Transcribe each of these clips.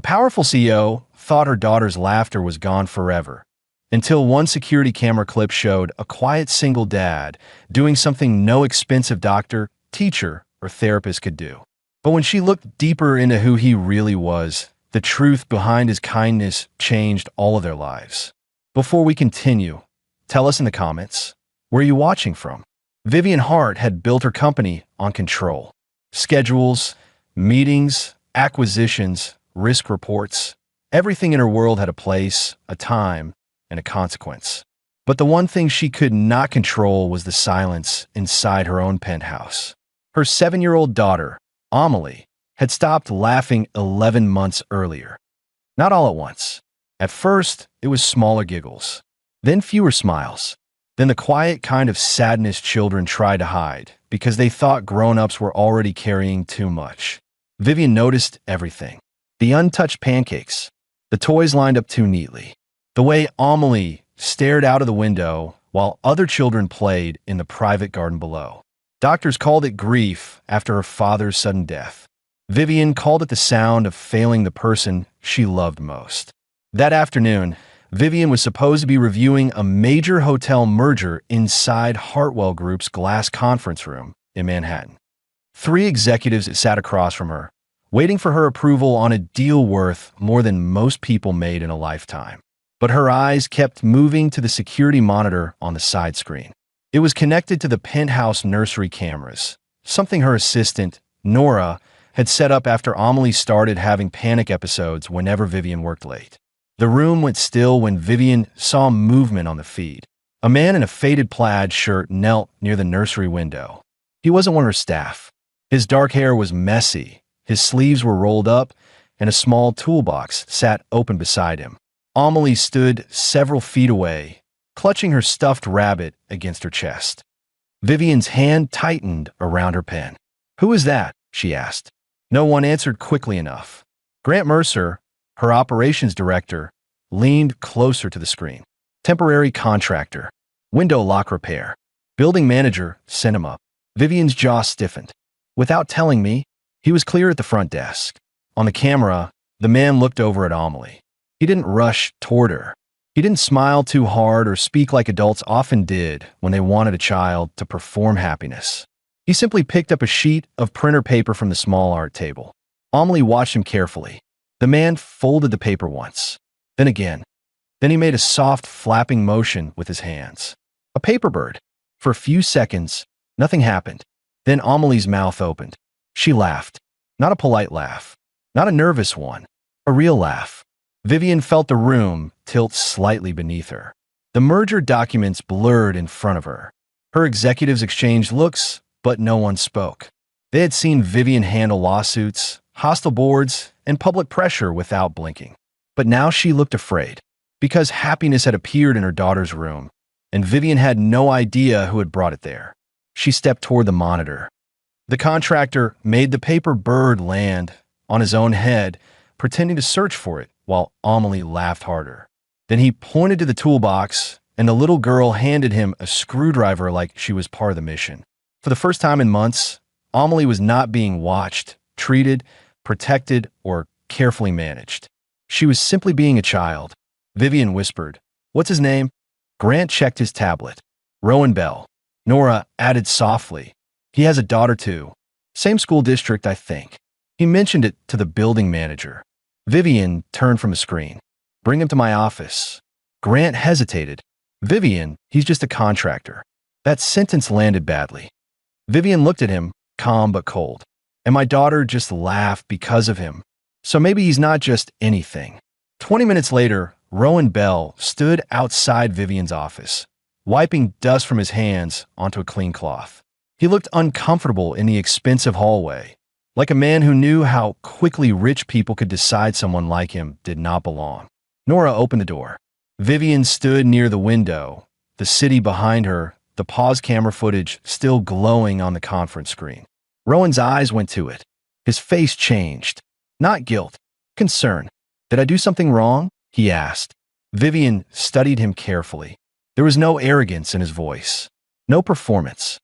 powerful CEO thought her daughter's laughter was gone forever, until one security camera clip showed a quiet single dad doing something no expensive doctor, teacher, or therapist could do. But when she looked deeper into who he really was, the truth behind his kindness changed all of their lives. Before we continue, tell us in the comments, where are you watching from? Vivian Hart had built her company on control. Schedules, meetings, acquisitions, risk reports. Everything in her world had a place, a time, and a consequence. But the one thing she could not control was the silence inside her own penthouse. Her 7-year-old daughter, Amelie, had stopped laughing 11 months earlier. Not all at once. At first, it was smaller giggles, then fewer smiles, then the quiet kind of sadness children try to hide because they thought grown-ups were already carrying too much. Vivian noticed everything. The untouched pancakes, the toys lined up too neatly, the way Amelie stared out of the window while other children played in the private garden below. Doctors called it grief after her father's sudden death. Vivian called it the sound of failing the person she loved most. That afternoon, Vivian was supposed to be reviewing a major hotel merger inside Hartwell Group's glass conference room in Manhattan. 3 executives sat across from her, waiting for her approval on a deal worth more than most people made in a lifetime. But her eyes kept moving to the security monitor on the side screen. It was connected to the penthouse nursery cameras, something her assistant, Nora, had set up after Amelie started having panic episodes whenever Vivian worked late. The room went still when Vivian saw movement on the feed. A man in a faded plaid shirt knelt near the nursery window. He wasn't one of her staff. His dark hair was messy, his sleeves were rolled up, and a small toolbox sat open beside him. Amelie stood several feet away, clutching her stuffed rabbit against her chest. Vivian's hand tightened around her pen. "Who is that?" she asked. No one answered quickly enough. Grant Mercer, her operations director, leaned closer to the screen. Temporary contractor, window lock repair, building manager, sent him up. Vivian's jaw stiffened. Without telling me, he was clear at the front desk. On the camera, the man looked over at Amelie. He didn't rush toward her. He didn't smile too hard or speak like adults often did when they wanted a child to perform happiness. He simply picked up a sheet of printer paper from the small art table. Amelie watched him carefully. The man folded the paper once, then again. Then he made a soft flapping motion with his hands. A paper bird. For a few seconds, nothing happened. Then Amelie's mouth opened. She laughed. Not a polite laugh. Not a nervous one. A real laugh. Vivian felt the room tilt slightly beneath her. The merger documents blurred in front of her. Her executives exchanged looks, but no one spoke. They had seen Vivian handle lawsuits, hostile boards, and public pressure without blinking. But now she looked afraid, because happiness had appeared in her daughter's room, and Vivian had no idea who had brought it there. She stepped toward the monitor. The contractor made the paper bird land on his own head, pretending to search for it, while Amelie laughed harder. Then he pointed to the toolbox, and the little girl handed him a screwdriver like she was part of the mission. For the first time in months, Amelie was not being watched, treated, protected, or carefully managed. She was simply being a child. Vivian whispered, "What's his name?" Grant checked his tablet. "Rowan Bell." Nora added softly, "He has a daughter too. Same school district, I think." He mentioned it to the building manager. Vivian turned from a screen. "Bring him to my office." Grant hesitated. "Vivian, he's just a contractor." That sentence landed badly. Vivian looked at him, calm but cold. "And my daughter just laughed because of him. So maybe he's not just anything." 20 minutes later, Rowan Bell stood outside Vivian's office, wiping dust from his hands onto a clean cloth. He looked uncomfortable in the expensive hallway, like a man who knew how quickly rich people could decide someone like him did not belong. Nora opened the door. Vivian stood near the window, the city behind her, the pause camera footage still glowing on the conference screen. Rowan's eyes went to it. His face changed. Not guilt, concern. "Did I do something wrong?" he asked. Vivian studied him carefully. There was no arrogance in his voice, no performance.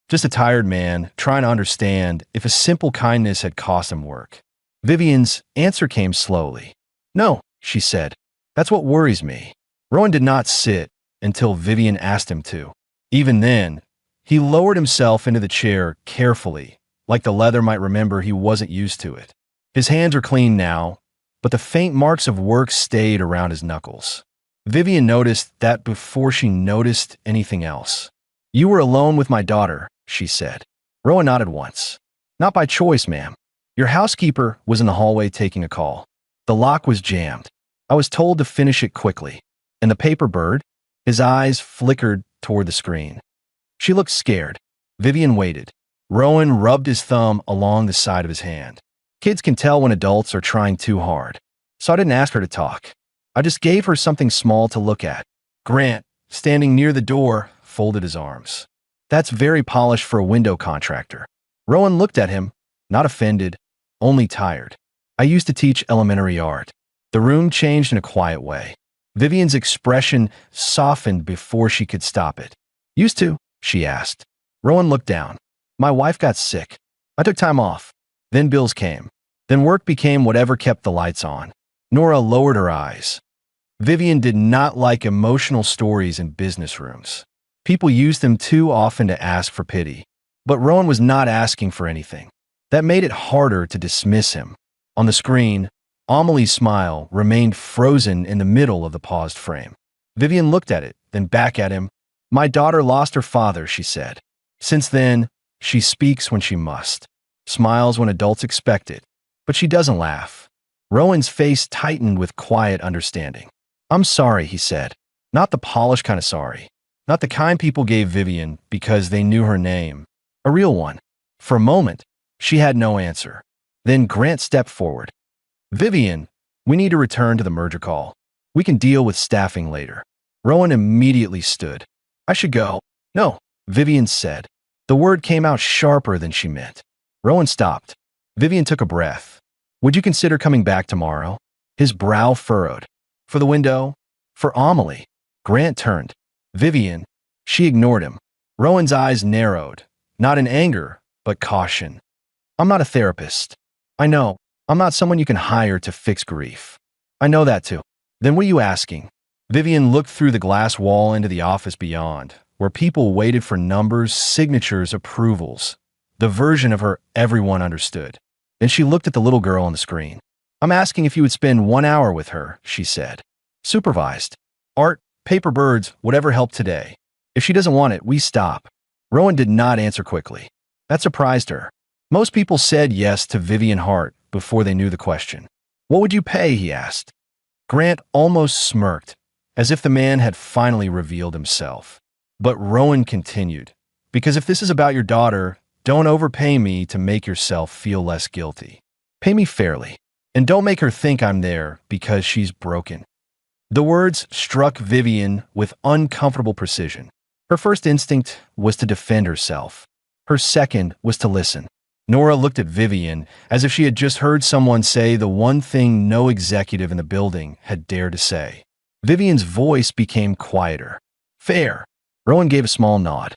Just a tired man trying to understand if a simple kindness had cost him work. Vivian's answer came slowly. No, she said. That's what worries me. Rowan did not sit until Vivian asked him to. Even then, he lowered himself into the chair carefully, like the leather might remember he wasn't used to it. His hands are clean now, but the faint marks of work stayed around his knuckles. Vivian noticed that before she noticed anything else. You were alone with my daughter, she said. Rowan nodded once. Not by choice, ma'am. Your housekeeper was in the hallway taking a call. The lock was jammed. I was told to finish it quickly. And the paper bird? His eyes flickered toward the screen. She looked scared. Vivian waited. Rowan rubbed his thumb along the side of his hand. Kids can tell when adults are trying too hard. So I didn't ask her to talk. I just gave her something small to look at. Grant, standing near the door, folded his arms. That's very polished for a window contractor. Rowan looked at him, not offended, only tired. I used to teach elementary art. The room changed in a quiet way. Vivian's expression softened before she could stop it. Used to? She asked. Rowan looked down. My wife got sick. I took time off. Then bills came. Then work became whatever kept the lights on. Nora lowered her eyes. Vivian did not like emotional stories in business rooms. People used them too often to ask for pity. But Rowan was not asking for anything. That made it harder to dismiss him. On the screen, Amelie's smile remained frozen in the middle of the paused frame. Vivian looked at it, then back at him. My daughter lost her father, she said. Since then, she speaks when she must. Smiles when adults expect it. But she doesn't laugh. Rowan's face tightened with quiet understanding. I'm sorry, he said. Not the polished kind of sorry. Not the kind people gave Vivian because they knew her name. A real one. For a moment, she had no answer. Then Grant stepped forward. Vivian, we need to return to the merger call. We can deal with staffing later. Rowan immediately stood. I should go. No, Vivian said. The word came out sharper than she meant. Rowan stopped. Vivian took a breath. Would you consider coming back tomorrow? His brow furrowed. For the window? For Amelie. Grant turned. Vivian. She ignored him. Rowan's eyes narrowed, not in anger, but caution. I'm not a therapist. I know. I'm not someone you can hire to fix grief. I know that too. Then what are you asking? Vivian looked through the glass wall into the office beyond, where people waited for numbers, signatures, approvals. The version of her everyone understood. Then she looked at the little girl on the screen. I'm asking if you would spend 1 hour with her, she said. Supervised. Art, paper birds, whatever helped today. If she doesn't want it, we stop. Rowan did not answer quickly. That surprised her. Most people said yes to Vivian Hart before they knew the question. What would you pay, he asked. Grant almost smirked, as if the man had finally revealed himself. But Rowan continued, because if this is about your daughter, don't overpay me to make yourself feel less guilty. Pay me fairly, and don't make her think I'm there because she's broken. The words struck Vivian with uncomfortable precision. Her first instinct was to defend herself. Her second was to listen. Nora looked at Vivian as if she had just heard someone say the one thing no executive in the building had dared to say. Vivian's voice became quieter. Fair. Rowan gave a small nod.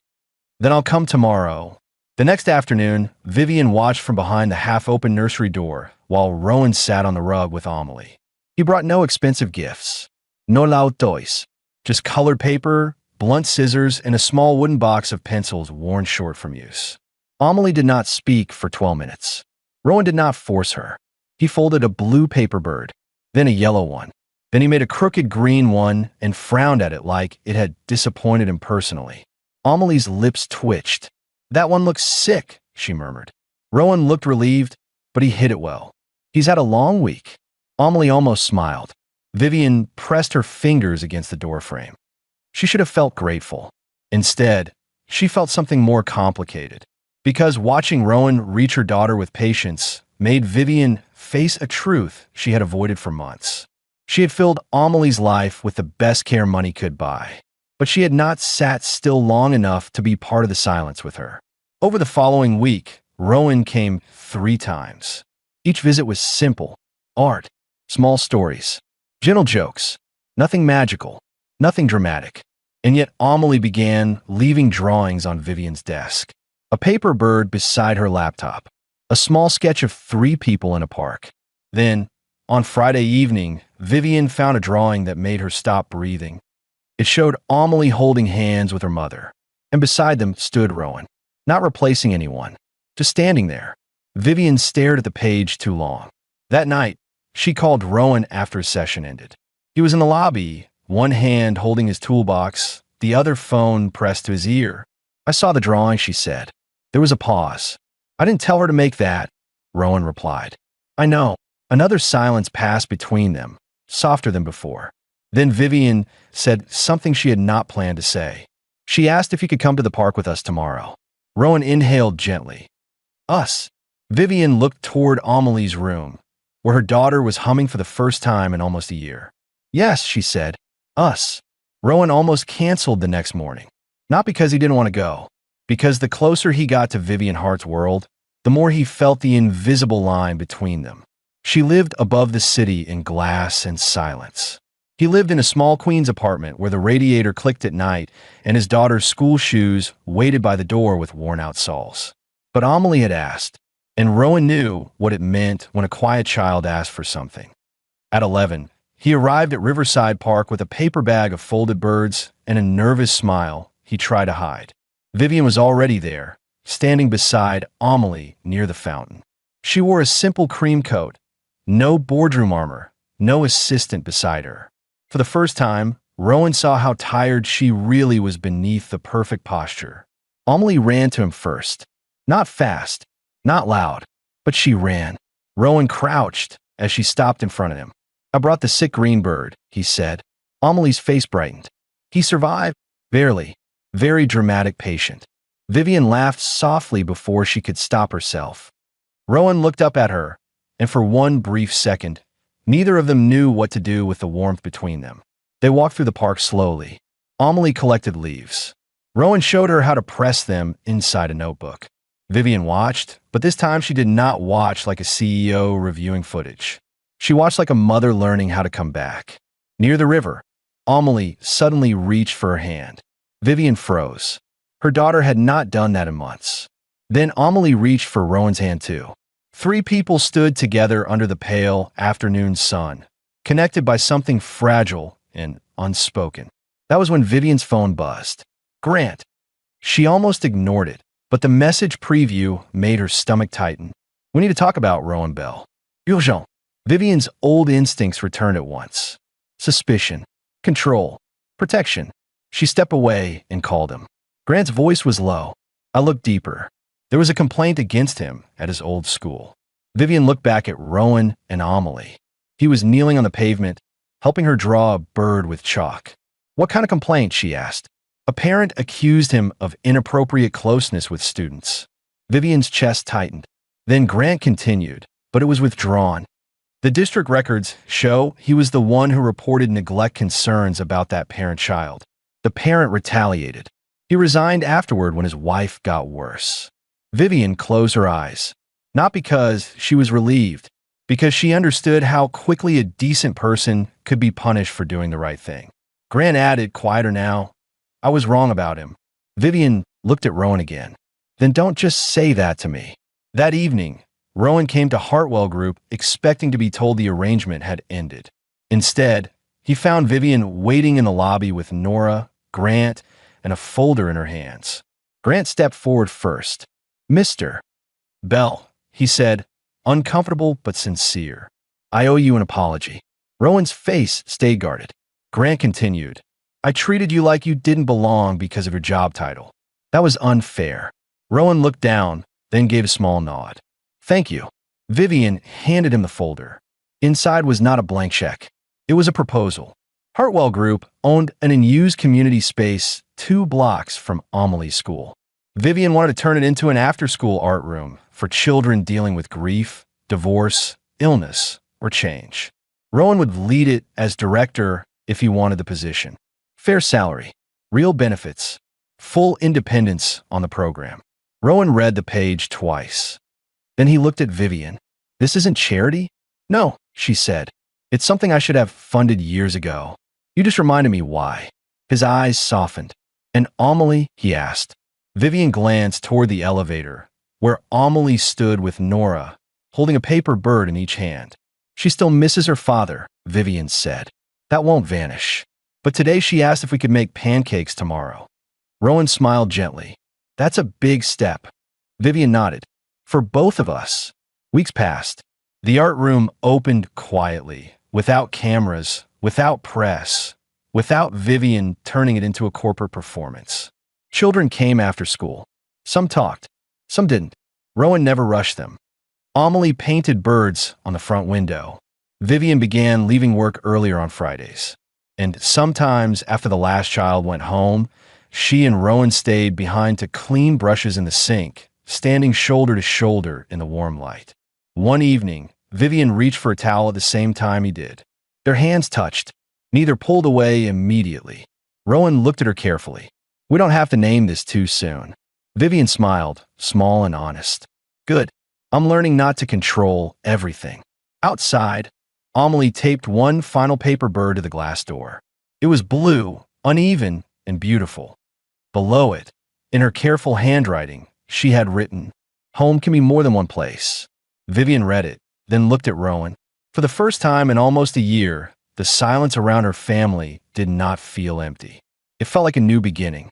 Then I'll come tomorrow. The next afternoon, Vivian watched from behind the half-open nursery door while Rowan sat on the rug with Amelie. He brought no expensive gifts. No lautois. Just colored paper, blunt scissors, and a small wooden box of pencils worn short from use. Amelie did not speak for 12 minutes. Rowan did not force her. He folded a blue paper bird, then a yellow one. Then he made a crooked green one and frowned at it like it had disappointed him personally. Amelie's lips twitched. That one looks sick, she murmured. Rowan looked relieved, but he hid it well. He's had a long week. Amelie almost smiled. Vivian pressed her fingers against the doorframe. She should have felt grateful. Instead, she felt something more complicated. Because watching Rowan reach her daughter with patience made Vivian face a truth she had avoided for months. She had filled Amelie's life with the best care money could buy, but she had not sat still long enough to be part of the silence with her. Over the following week, Rowan came 3 times. Each visit was simple. Art, small stories, gentle jokes, nothing magical, nothing dramatic. And yet Amelie began leaving drawings on Vivian's desk. A paper bird beside her laptop. A small sketch of 3 people in a park. Then, on Friday evening, Vivian found a drawing that made her stop breathing. It showed Amelie holding hands with her mother, and beside them stood Rowan, not replacing anyone, just standing there. Vivian stared at the page too long. That night, she called Rowan after his session ended. He was in the lobby, one hand holding his toolbox, the other phone pressed to his ear. "I saw the drawing," she said. There was a pause. "I didn't tell her to make that," Rowan replied. "I know." Another silence passed between them, softer than before. Then Vivian said something she had not planned to say. She asked if he could come to the park with us tomorrow. Rowan inhaled gently. "Us?" Vivian looked toward Amelie's room, where her daughter was humming for the first time in almost a year. "Yes," she said. "Us." Rowan almost canceled the next morning. Not because he didn't want to go, because the closer he got to Vivian Hart's world, the more he felt the invisible line between them. She lived above the city in glass and silence. He lived in a small Queens apartment where the radiator clicked at night and his daughter's school shoes waited by the door with worn-out soles. But Amelie had asked, and Rowan knew what it meant when a quiet child asked for something. At 11, he arrived at Riverside Park with a paper bag of folded birds and a nervous smile he tried to hide. Vivian was already there, standing beside Amelie near the fountain. She wore a simple cream coat, no boardroom armor, no assistant beside her. For the first time, Rowan saw how tired she really was beneath the perfect posture. Amelie ran to him first. Not fast, not loud, but she ran. Rowan crouched as she stopped in front of him. "I brought the sick green bird," he said. Amelie's face brightened. "He survived?" "Barely. Very dramatic patient." Vivian laughed softly before she could stop herself. Rowan looked up at her, and for one brief second, neither of them knew what to do with the warmth between them. They walked through the park slowly. Amelie collected leaves. Rowan showed her how to press them inside a notebook. Vivian watched, but this time she did not watch like a CEO reviewing footage. She watched like a mother learning how to come back. Near the river, Amelie suddenly reached for her hand. Vivian froze. Her daughter had not done that in months. Then Amelie reached for Rowan's hand too. 3 people stood together under the pale afternoon sun, connected by something fragile and unspoken. That was when Vivian's phone buzzed. Grant. She almost ignored it, but the message preview made her stomach tighten. "We need to talk about Rowan Bell." "Urgent." Vivian's old instincts returned at once. Suspicion, control, protection. She stepped away and called him. Grant's voice was low. I looked deeper. There was a complaint against him at his old school. Vivian looked back at Rowan and Amelie. He was kneeling on the pavement, helping her draw a bird with chalk. "What kind of complaint?" she asked. A parent accused him of inappropriate closeness with students. Vivian's chest tightened. Then Grant continued, but it was withdrawn. The district records show he was the one who reported neglect concerns about that parent-child. The parent retaliated. He resigned afterward when his wife got worse. Vivian closed her eyes, not because she was relieved, because she understood how quickly a decent person could be punished for doing the right thing. Grant added, quieter now, "I was wrong about him." Vivian looked at Rowan again. "Then don't just say that to me." That evening, Rowan came to Hartwell Group expecting to be told the arrangement had ended. Instead, he found Vivian waiting in the lobby with Nora, Grant, and a folder in her hands. Grant stepped forward first. "Mr. Bell," he said, uncomfortable but sincere. "I owe you an apology." Rowan's face stayed guarded. Grant continued, "I treated you like you didn't belong because of your job title. That was unfair." Rowan looked down, then gave a small nod. "Thank you." Vivian handed him the folder. Inside was not a blank check. It was a proposal. Hartwell Group owned an unused community space 2 blocks from Amelie's school. Vivian wanted to turn it into an after-school art room for children dealing with grief, divorce, illness, or change. Rowan would lead it as director if he wanted the position. Fair salary, real benefits, full independence on the program. Rowan read the page twice. Then he looked at Vivian. "This isn't charity?" "No," she said. "It's something I should have funded years ago. You just reminded me why." His eyes softened. "And Amelie?" he asked. Vivian glanced toward the elevator, where Amelie stood with Nora, holding a paper bird in each hand. She still misses her father, Vivian said. That won't vanish. But today she asked if we could make pancakes tomorrow. Rowan smiled gently. That's a big step. Vivian nodded. For both of us. Weeks passed. The art room opened quietly, without cameras, without press, without Vivian turning it into a corporate performance. Children came after school. Some talked, some didn't. Rowan never rushed them. Amelie painted birds on the front window. Vivian began leaving work earlier on Fridays. And sometimes, after the last child went home, she and Rowan stayed behind to clean brushes in the sink, standing shoulder to shoulder in the warm light. One evening, Vivian reached for a towel at the same time he did. Their hands touched. Neither pulled away immediately. Rowan looked at her carefully. We don't have to name this too soon. Vivian smiled, small and honest. Good. I'm learning not to control everything. Outside, Amelie taped one final paper bird to the glass door. It was blue, uneven, and beautiful. Below it, in her careful handwriting, she had written, "Home can be more than one place." Vivian read it, then looked at Rowan. For the first time in almost a year, the silence around her family did not feel empty. It felt like a new beginning.